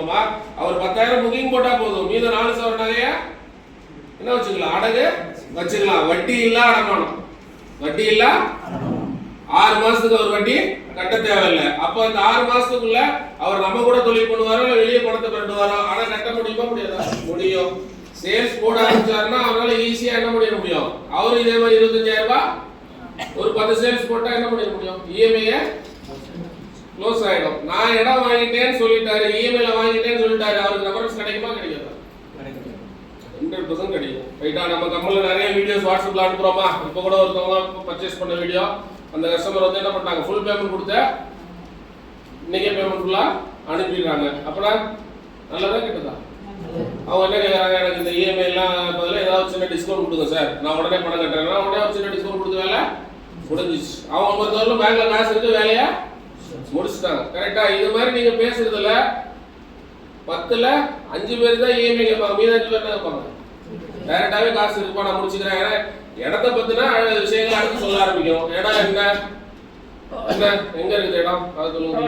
வச்சுக்கலாமா? அவர் 10,000 புக்கிங் போட்டா போதும், மீதம் 4 சவரன் நகைய என்ன வச்சுக்கலாம், அடகு வச்சுக்கலாம். வட்டி இல்ல அடமானம், வட்டி இல்ல 6 மாசத்துக்கு அவர் வட்டி கட்ட தேவையில்லை. அப்ப அந்த 6 மாசத்துக்குள்ள அவர் நம்ம கூட தொழில் பண்ணுவாரோ இல்ல வெளியே பணத்தை பெற்றுவாரோ, ஆனா கட்ட முடியுமா முடியாதா? முடியும். சேல்ஸ் போட ஆரம்பிச்சாருன்னா அவரால் ஈஸியா என்ன பண்ணிட முடியும், அவரு இதே மாதிரி 25,000 ரூபாய் ஒரு 10 சேல்ஸ் போட்டா என்ன பண்ணிட முடியும், இஎம்ஐ க்ளோஸ் ஆயிடும். நான் இடம் வாங்கிட்டேன்னு சொல்லிட்டாரு, இஎம்ஐல வாங்கிட்டேன்னு சொல்லிட்டாரு, அவருக்கு ரெஃபரன்ஸ் கிடைக்குமா கிடைக்காதா? 100% கிடைக்கும். ரைட்டா? நம்ம கம்பெனில நிறைய வீடியோஸ் வாட்ஸ்அப்ல அனுப்புறோமா? இப்போ கூட ஒருத்தவங்க பர்ச்சேஸ் பண்ண வீடியோ, அந்த கஸ்டமர் வந்து என்ன பண்ணாங்க, ஃபுல் பேமெண்ட் கொடுத்த இன்னைக்கே பேமெண்ட் ஃபுல்லா அனுப்பிடுறாங்க. அப்பனா நல்லதா கெட்டதா? அவங்க என்ன கேட்குறாங்க, எனக்கு இந்த இஎம்ஐ எல்லாம் பதிலாக ஏதாவது சின்ன டிஸ்கவுண்ட் கொடுங்க சார், நான் உடனே பணம் கட்டுறேன்னா உடனே ஒரு சின்ன டிஸ்கவுண்ட் கொடுத்த வேலை முடிஞ்சிச்சு. அவங்க பொறுத்தவரைக்கும் பேங்க்ல காசு இருக்கு, வேலையை முடிச்சுட்டாங்க. கரெக்டா? இது மாதிரி நீங்க பேசுறதுல 10ல் 5 பேர் தான் இஎம்ஐ கேட்பாங்க, மீது 5 பேர் தான் கேட்பாங்க டைரக்டாவே காசு இருக்குப்பா நான் முடிச்சுக்கிறேன். ஏன்னா இடத்த பத்தினா விஷயங்கள் அடுத்து சொல்ல ஆரம்பிக்கும். இடம் என்ன என்ன எங்க இருக்குது இடம், அது சொல்லுங்க.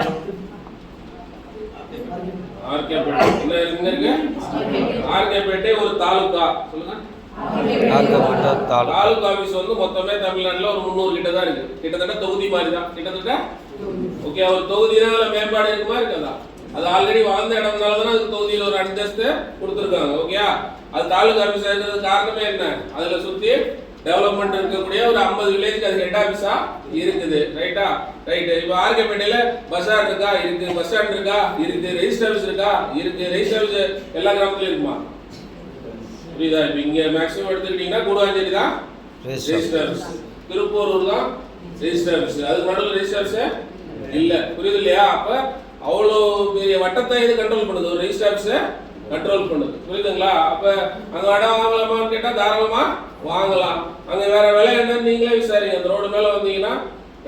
ஆர்கேபேட்டை எங்க இருக்கு? ஆர்கேபேட்டை ஒரு தாலுகா. சொல்லுங்க. தாலுகா ஆபீஸ் வந்து மொத்தமே தமிழ்நாட்டுல ஒரு 300 கிட்ட தான் இருக்கு. கிட்டத்தட்ட தொகுதி மாதிரி தான், கிட்டத்தட்ட. ஓகே, ஒரு தொகுதினால மேம்பாடு இருக்குமா இருக்காதா? அது ஆல்ரெடி வாழ்ந்த இடம்னால தான் அதுக்கு தொகுதியில் ஒரு அந்தஸ்து கொடுத்துருக்காங்க. ஓகே, அது தாலுகா ஆபீஸ் இருக்கிறது காரணமே என்ன, அதுல சுத்தி டெவலப்மெண்ட் இருக்கக்கூடிய ஒரு 50 வில்லேஜ்க்கு அது ஹெட் ஆபீஸா இருக்குது. ரைட்டா? ரைட். இப்போ ஆர்கேபேட்டையில பஸ்ஸார் இருக்கா? இருக்கு. பஸ் ஸ்டாண்ட் இருக்கா? இருக்கு. ரெஜிஸ்டர் ஆபீஸ் இருக்கா? இருக்கு. ரெஜிஸ்டர் ஆபீஸ் எல்லா கிராமத்துலயும் இருக்குமா? புரியுதா? இப்போ இங்க மேக்ஸிமம் எடுத்துக்கிட்டீங்கன்னா கூடுவாஞ்சேரி தான் ரெஜிஸ்டர் ஆபீஸ், திருப்பூர் தான் ரெஜிஸ்டர் ஆபீஸ், அதுக்கு நடுவில் ரெஜிஸ்டர் ஆபீஸ் இல்ல. புரியுது இல்லையா? அப்ப அவ்வளோ பெரிய வட்டத்தை இது கண்ட்ரோல் பண்ணுது, ஒரு ரெஜிஸ்டர் ஆபீஸ் கண்ட்ரோல் பண்ணுது. புரியுதுங்களா? அப்ப அங்க இடம் வாங்கலாமான்னு கேட்டா தாராளமா வாங்கலாம். அங்க வேற விலை என்னன்னு நீங்களே விசாரிங்க. அந்த ரோடு மேல வந்தீங்கன்னா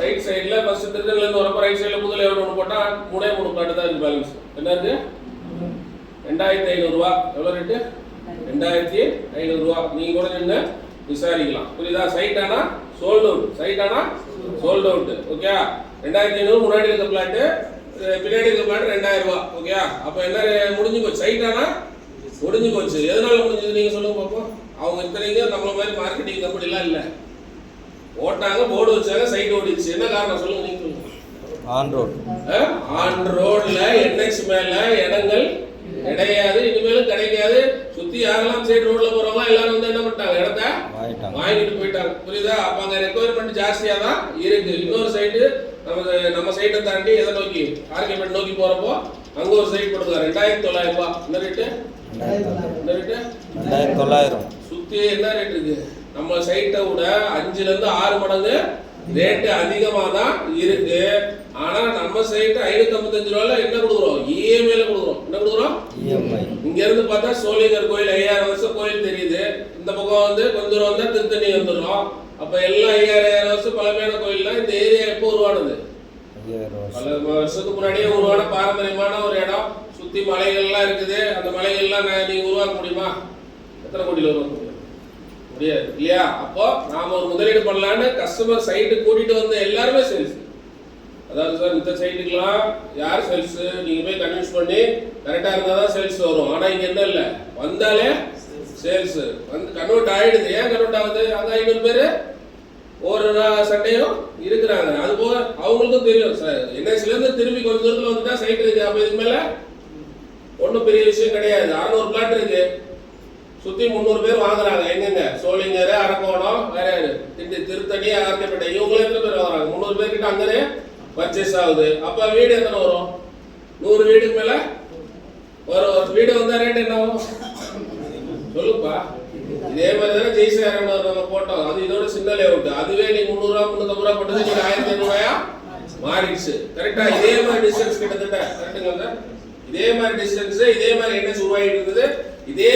ரைட் சைடுல ஃபர்ஸ்ட் திருத்தணில இருந்து வரப்ப ரைட் சைடுல புதுல ஒன்று போட்டா 3 பிளாட் தான் இருக்கு. பேலன்ஸ் என்ன இருக்கு? 2,500 ரூபா. எவ்வளவு ரேட்டு? 2,500 ரூபா. நீங்க கூட நின்று விசாரிக்கலாம். புரியுதா? சைட் ஆனா சோல்ட் அவுட், சைட் ஆனா சோல்ட் அவுட். ஓகே, 2,500 முன்னாடி இருக்க பிளாட், பின்னாடி இருக்க பிளாட் 2,000 ரூபா. ஓகே, அப்ப என்ன முடிஞ்சு போச்சு, சைட் ஆனா முடிஞ்சு போச்சு. எதனால முடிஞ்சது நீங்க சொல்லுங்க பாப்போம். அவங்க இத்தனைக்கு நம்மள மாதிரி மார்க்கெட்டிங் கம்பெனி எல்லாம் இல்ல, ஓட்டாங்க, போர்டு வச்சாங்க, சைட் ஓடிச்சு. என்ன காரணம் சொல்லுங்க நீங்க சொல்லுங்க. ஆன் ரோட்ல NH மேல இடங்கள் கிடையாது, இனிமேலும் கிடைக்காது. சுத்தி யாரெல்லாம் சைடு ரோட்ல போறவங்க எல்லாரும் வந்து என்ன பண்ணிட்டாங்க, இடத்த வாங்கிட்டு போயிட்டாங்க. புரியுதா? அப்ப அங்க ரெக்குவயர்மெண்ட் ஜாஸ்தியா தான் இருக்கு. இன்னொரு சைடு நம்ம சைட்டை தாண்டி எதை நோக்கி, ஆர்கேபேட் நோக்கி போறப்போ அங்க ஒரு சைட் கொடுங்க 2,900 ரூபாய். என்ன ரேட்டு? 2,900. சுத்தி என்ன ரேட் இருக்கு? நம்ம சைட்டை விட 5ல இருந்து 6 மடங்கு ரேட்டு அதிகமா தான் இருக்கு. ஆனா நம்ம சைட் 555 ரூபாயில என்ன கொடுக்குறோம், இஎம்ஐல கொடுக்குறோம். என்ன கொடுக்குறோம்? இஎம்ஐ. இங்க இருந்து பார்த்தா சோளிங்கர் கோயில் 5000 வருஷம் கோயில் தெரியுது. இந்த பக்கம் வந்து கொஞ்சம் தூரம் வந்தா திருத்தணி வந்துடும். அப்ப எல்லாம் 5000 வருஷம் பழமையான கோயில் தான். இந்த ஏரியா எப்போ உருவானது? பல வருஷத்துக்கு முன்னாடியே உருவான பாரம்பரியமான ஒரு இடம். சுத்தி மலைகள்லாம் இருக்குது. அந்த மலைகள்லாம் நீங்க உருவாக்க முடியுமா? எத்தனை கோடியில் உருவாக்க முடியும்? முடியாது இல்லையா? அப்போ நாம ஒரு முதலீடு பண்ணலான்னு கஸ்டமர் சைட்டு கூட்டிட்டு வந்த எல்லாருமே சேல்ஸ். அதாவது சார் இந்த சைட்டுக்கெல்லாம் யார் சேல்ஸ், நீங்க போய் கன்வின்ஸ் பண்ணி கரெக்டா இருந்தா தான் சேல்ஸ் வரும். ஆனா இங்க என்ன இல்ல, வந்தாலே சேல்ஸ் வந்து கன்வெர்ட் ஆயிடுது. ஏன் கன்வெர்ட் ஆகுது? அங்க 500 பேரு ஒரு சண்டையும் இருக்கிறாங்க. அது போக அவங்களுக்கும் தெரியும் சார், NSல இருந்து திரும்பி கொஞ்ச தூரத்துல வந்துட்டா சைட் இருக்கு. அப்ப இதுக்கு மேல ஒன்றும் பெரிய விஷயம் கிடையாது. 600 பிளாட் இருக்கு, சுத்தி 300 பேர் வாங்குறாங்க. எங்கெங்க? சோளிங்கர், அரக்கோணம், வேற திருத்தணி, ஆர்கேபேட்டை, இவங்களே எத்தனை பேர் வாங்குறாங்க? 300 பேர் கிட்ட அங்கே பர்ச்சேஸ் ஆகுது. அப்ப வீடு எத்தனை வரும்? 100 வீடுக்கு மேல ஒரு வீடு வந்தா ரேட் என்ன ஆகும் சொல்லுப்பா. இதே மாதிரி தானே ஜெய்சாரம் நம்ம போட்டோம், அது இதோட சின்ன லேஅவுட். அதுவே நீ 300 ரூபா 350 ரூபா போட்டது நீங்க 1,500 ரூபாயா மாறிடுச்சு. கரெக்டா? இதே மாதிரி டிஸ்டன்ஸ் கிட்டத்தட்ட கரெக்டுங்க. இதே மாதிரி டிஸ்டன்ஸ், இதே மாதிரி என்ன உருவாகிட்டு இருக்குது. இதே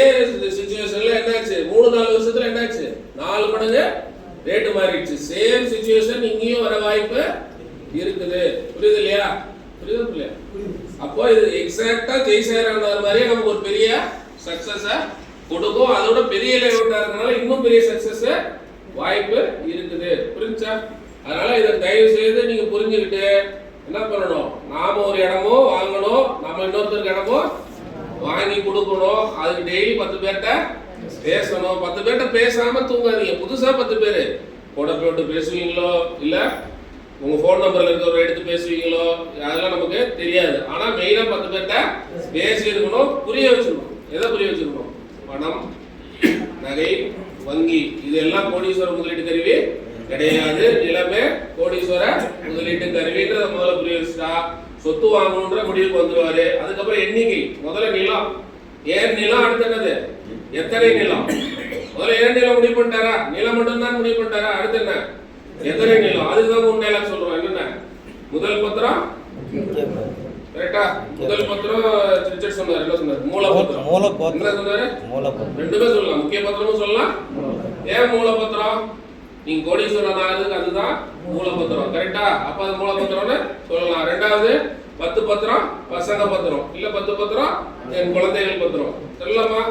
சிச்சுவேஷன்ல என்னாச்சு, 3-4 வருஷத்துல என்னாச்சு, 4 மடங்கு ரேட்டு மாறிடுச்சு. சேம் சிச்சுவேஷன் இங்கேயும் வர வாய்ப்பு இருக்குது. புரியுது இல்லையா? புரியுது இல்லையா? அப்போ இது எக்ஸாக்டா ஜெய்சாரம் மாதிரியே நமக்கு ஒரு பெரிய சக்சஸ கொடுக்கும். அதோட பெரிய லேஅவுட்டா இருக்கனால இன்னும் பெரிய சக்சஸ் வாய்ப்பு இருக்குது. புரிஞ்சா? அதனால இதை தயவு செய்து நீங்க புரிஞ்சுக்கிட்டு என்ன பண்ணணும், நாம ஒரு இடமோ வாங்கணும், நம்ம இன்னொருத்தருக்கு இடமோ வாங்கி கொடுக்கணும். அதுக்கு டெய்லி 10 பேர்கிட்ட பேசணும். 10 பேர்கிட்ட பேசாம தூங்காதீங்க. புதுசா 10 பேர் போட போட்டு பேசுவீங்களோ இல்ல உங்க போன் நம்பர்ல இருக்கிறவரை எடுத்து பேசுவீங்களோ அதெல்லாம் நமக்கு தெரியாது. ஆனா மெயினா 10 பேர்கிட்ட பேசி இருக்கணும், புரிய வச்சிருக்கணும். எதை புரிய வச்சிருக்கணும்? பணம், நகை, வங்கி இதெல்லாம் கோடீஸ்வர முதலீட்டு கருவி கிடையாது. நிலமே கோடீஸ்வர முதலீட்டு கருவின்றத முதல்ல புரிய வச்சுட்டா சொத்து வாங்கணுன்ற முடிவுக்கு வந்துருவாரு. அதுக்கப்புறம் எண்ணிக்கை, முதல்ல நிலம், ஏன் நிலம், அடுத்து என்னது எத்தனை நிலம். முதல்ல ஏன் நிலம் முடிவு பண்ணிட்டாரா? நிலம் மட்டும் தான் முடிவு பண்ணிட்டாரா? அடுத்து என்ன எத்தனை நிலம்? அதுதான் 3 டைலாக் சொல்றோம். என்னென்ன? முதல் பத்திரம் கரெக்டா? முதல் பத்திரம் ரிச்சர்ட் சொன்னார். என்ன சொன்னார்? மூலப்பத்திரம். என்ன சொன்னாரு? ரெண்டுமே சொல்லலாம். முக்கிய பத்திரமும் சொல்லலாம். ஏன் மூலப்பத்திரம்? நீங்க கோடீஸ்வரன் ஆகுதுக்கு அதுதான் மூலப்பத்திரம். கரெக்டா? அப்ப அது மூலப்பத்திரம்னு சொல்லலாம். ரெண்டாவது 10 பத்திரம் பசங்க பத்திரம், இல்ல 10 பத்திரம் என் குழந்தைகள் பத்திரம் சொல்லலாமா?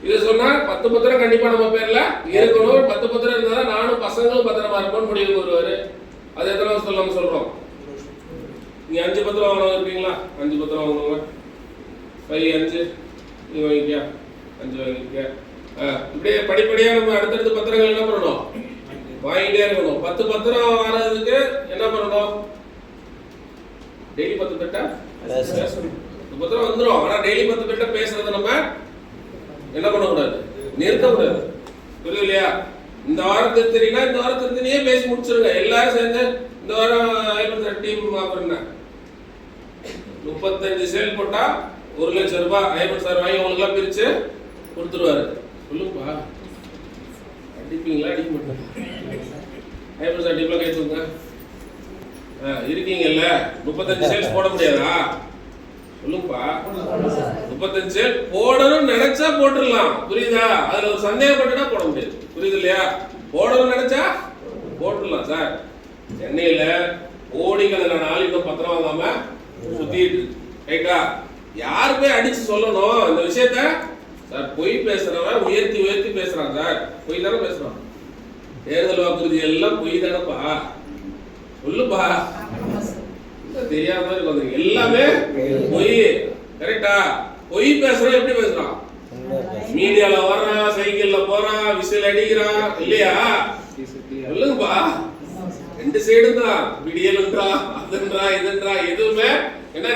இது சொன்னா 10 பத்திரம் கண்டிப்பா நம்ம பேர்ல இருக்கணும். 10 பத்திரம் இருந்தா நானும் பசங்களும் பத்திரமா இருப்போம் முடிவுக்கு வருவாரு. அது எத்தனை வருஷம் சொல்லாம சொல்றோம்? நீங்க 5 பத்திரம் வாங்கணும் இருக்கீங்களா? 5 பத்திரம் வாங்கணுங்க. 5 நீ வாங்கிக்கியா? 5 வாங்கிக்கியா? இப்படியே படிப்படியா நம்ம அடுத்தடுத்த பத்திரங்கள் என்ன பண்ணணும்? வாங்கிட்டே இருக்கணும். 10 பத்திரம் வாங்குறதுக்கு என்ன பண்ணணும்? டெய்லி 10 பேர்ட்ட பேசணும். 10 பத்திரம் வந்துடும். ஆனா டெய்லி 10 பேர்ட்ட பேசுறத நம்ம என்ன பண்ணக்கூடாது? நிறுத்தக்கூடாது. புரியுது இல்லையா? இந்த வாரத்துக்கு தெரியுன்னா இந்த வாரத்துக்கு பேசி முடிச்சிருங்க. எல்லாரும் சேர்ந்து இந்த வாரம் டீம் ஆஃபர் 35 சேல் போட்டா 1 லட்சம் ரூபாய் ஐபன் சார் வாங்கி உங்களுக்கு எல்லாம் பிரிச்சு கொடுத்துருவாரு. சொல்லுப்பா, அடிப்பீங்களா? அடிக்க மாட்டேன். ஐபன் சார் டீம்லாம் கேட்டுங்க. இருக்கீங்கல்ல, 35 சேல்ஸ் போட முடியாதா? சொல்லுப்பா. 35 சேல் போடணும்னு நினைச்சா போட்டுடலாம். புரியுதா? அதுல ஒரு சந்தேகப்பட்டுனா போட முடியாது. புரியுது இல்லையா? போடணும்னு நினைச்சா போட்டுடலாம். சார் சென்னையில கோடிக்கணக்கான ஆள் இன்னும் பத்திரம் வாங்காம சுத்திட்டு ரைட்டா? யாரு போய் அடிச்சு சொல்லணும் இந்த விஷயத்த? சார் பொய் பேசுறவன் உயர்த்தி உயர்த்தி பேசுறான். சார் பொய் தானே பேசுறான். தேர்தல் வாக்குறுதி எல்லாம் பொய் தானப்பா. சொல்லுப்பா, தெரியாத மாதிரி வந்து எல்லாமே பொய். கரெக்டா? பொய் பேசுறான். எப்படி பேசுறான்? மீடியால வர்றான், சைக்கிள்ல போறான், விசில் அடிக்கிறான் இல்லையா? சொல்லுங்கப்பா, 2 சைடும் தான். விடியல்ன்றா, அதுன்றா, இதுன்றா, எதுவுமே